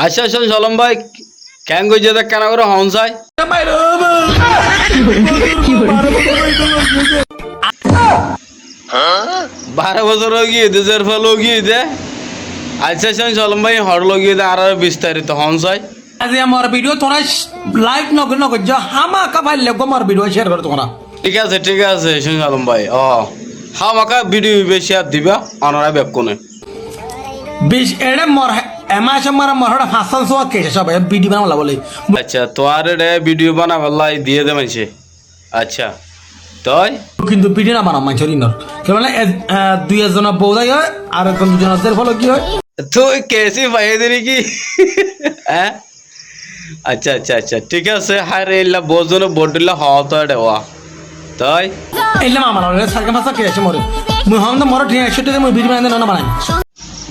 আচ্ছা শোন সলম ভাই কেন গইছে দেখ কেন করে হন যায় 12 বছর গিয়ে দেশের ফল গিয়ে দে আচ্ছা শোন সলম ভাই হর লগিয়ে দে আর বিস্তারিত হন যায় আজি আমার ভিডিও তোরা লাইক নগর যা হামা কা ফাইল লাগো আমার ভিডিও শেয়ার কর তোরা ঠিক আছে শোন সলম ভাই হামাকা ভিডিও বেশি আর দিবা অনারা ব্যাক কোনে বিশ এড়ে মর এমাস আমার মরহড়া ফাসাল সোয়া কেছে সব ভিডিও বানালা বলে আচ্ছা তোর রে ভিডিও বানাবাল্লাই দিয়ে দে মাইছে আচ্ছা তাই কিন্তু ভিডিও না বানাম মাইছরি নর কেন মানে দুই জন বউদাই হয় আর একজন দুজন আছে ফলো কি হয় তুই কেসি ভাই দেরি কি হ্যাঁ আচ্ছা ঠিক আছে হায় রে ইল্লা বোঝনো বড়িলা হওয়া তো দেওয়া তাই এলা মামা রে সারকা ফাসা কেছে মরে মুই হাম তো মর ঠিক আছে মুই ভিডিও বানাই না বানাই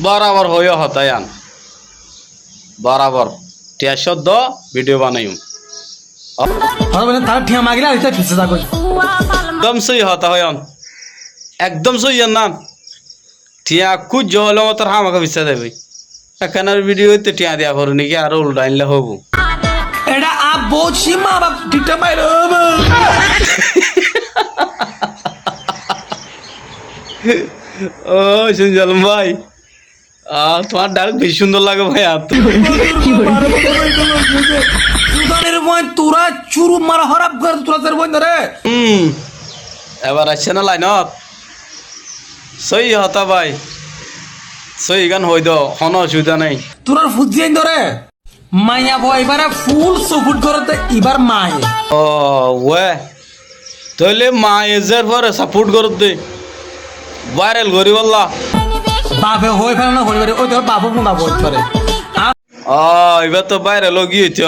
বরাবর হইয়া হতায়ান বরাবর টিয়াশদ দ ভিডিও বানাইম আর বলে তার ঠিয়া মাগিলা এটা ফিসে যা কই একদম সই হতা হয়ন একদম সই না টিয়া কু জহল মতর হামাকে বিশ্বাস দেবে এখানের ভিডিও হইতে টিয়া দেয়া করো নাকি আর উল্টা আনলে হবো এটা আপ বহুত সীমা বাপ ঠিকটা পাইলো ও শুনজালম ভাই তোমার ডাক বেশি সুন্দর লাগে ভাই সুদানের বই তোরা চুরু মারা হরাপ কর তোরা তোর বই ধরে এবার আসছে না লাইনত সই হতা ভাই সই গান হই দ কোনো অসুবিধা নেই তোরা ফুজিয়ে ধরে মাইয়া বই এবারে ফুল সাপোর্ট করতে এবার মাই ও ওয়ে তাহলে মা এজের পরে সাপোর্ট করতে ভাইরাল করি বললা বাপে হই ফেলে না হইবারে ওই তোর বাপু কোন বাপ হইতে পারে এবার তো বাইরে লগি হইছ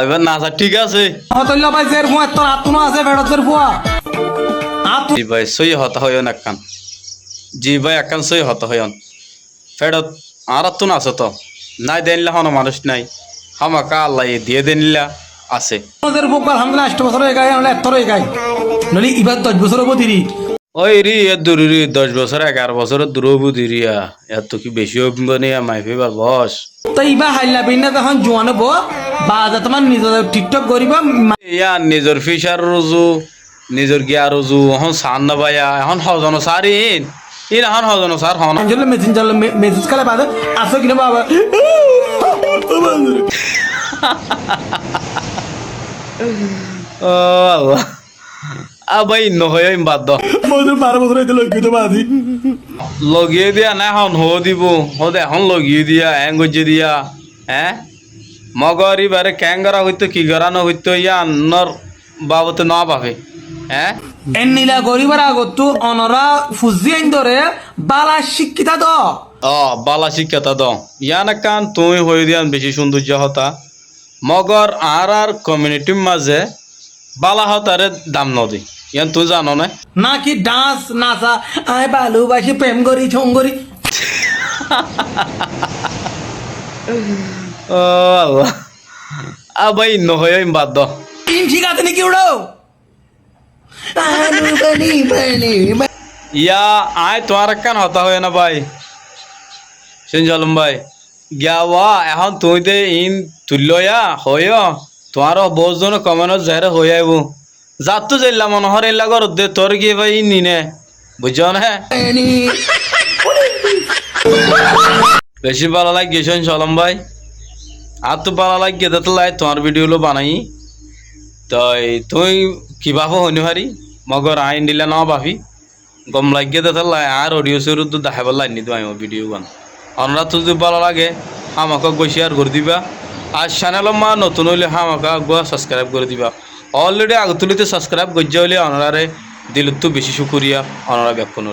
এবার নাচা ঠিক আছে হতল্লা ভাই জের ফুয়া তোর আতুনো আছে বেড়া জের ফুয়া জি ভাই সই হতা হইন একখান জি ভাই একখান সই হতা হইন ফেরত আর তো না আছে তো নাই দেনলা হন মানুষ নাই হামাকা আল্লাহ দিয়ে দেনলা আছে জের ফুক আলহামদুলিল্লাহ 8 বছর হয়ে গায় আমরা এতর হয়ে গায় নলি ইবার 10 বছর বদিরি ওই রি এ দূরি 10 বছর 11 বছরের দূরবু দিরিয়া এত কি বেশি অভিমানী মাইফিবার বস তো ইবা হাইলা বিনা তখন জোয়ান হবো বাজা তোমার নিজের টিকটক করিবা ইয়া নিজের ফিশার রুজু নিজের গিয়া রুজু এখন সান না ভাইয়া এখন হজন সারিন ইন এখন হজন সার হন আঞ্জলে মেসেজ কালে বাদে আসো কিনা বাবা ও আল্লাহ ভাই নহয় বাদ দ 12 বছর হইতে লইতে বাদি লগিয়ে দিয়া না এখন হো দিব হদে এখন লগিয়ে দিয়া হ্যাং গজে দিয়া হ্যাঁ মগরি বারে ক্যাঙ্গরা হইতো কি গরানো হইতো ইয়া নর বাবতে না পাবে হ্যাঁ এন্নিলা গরিবার আগত অনরা ফুজিয়েন ধরে বালা শিক্ষিতা দ বালা শিক্ষাতা দ ইয়ান কান তুই হই দিয়ান বেশি সৌন্দর্য হতা মগর আর কমিউনিটির মাঝে বালা হতারে দাম নদী ইয়ান তুই জানো না নাকি ডান্স নাচা আয় ভালোবাসি প্রেম করি ছঙ্গরি ও আল্লাহ ভাই নহয় বাদ দ তিন ঠিক আছে নাকি উড়ো ইয়া আয় তোমার কান হতা হয় না ভাই শুনজলম ভাই গিয়াওয়া এখন তুই দে ইন তুল্যয়া হয় তোমার বহুজন কমেন্ট যারে হয়ে আইব যাত তো যাইলা মনোহর এলা ঘর দে তোর গিয়ে ভাই ইন নিনে বুঝছ না বেশি ভালো লাগে শুনজলম ভাই আর তো ভালো লাগে তো লাই তোমার ভিডিওগুলো বানাই তাই তুই কি ভাবো হইনি হারি মগর আইন দিলে না ভাবি গম লাগিয়ে দেখতে আর অডিও সরু তো দেখাবার লাইনি তো আমি ভিডিও বান আমরা তো যদি ভালো লাগে আমাকে গো শেয়ার করে দিবা আর চ্যানেল মা নতুন হইলে আমাকে গো সাবস্ক্রাইব করে দিবা অলরেডি আগতুলিতে সাবস্ক্রাইব গজ্জা হইলে অনারে দিল তো বেশি শুকুরিয়া অনারা ব্যাপন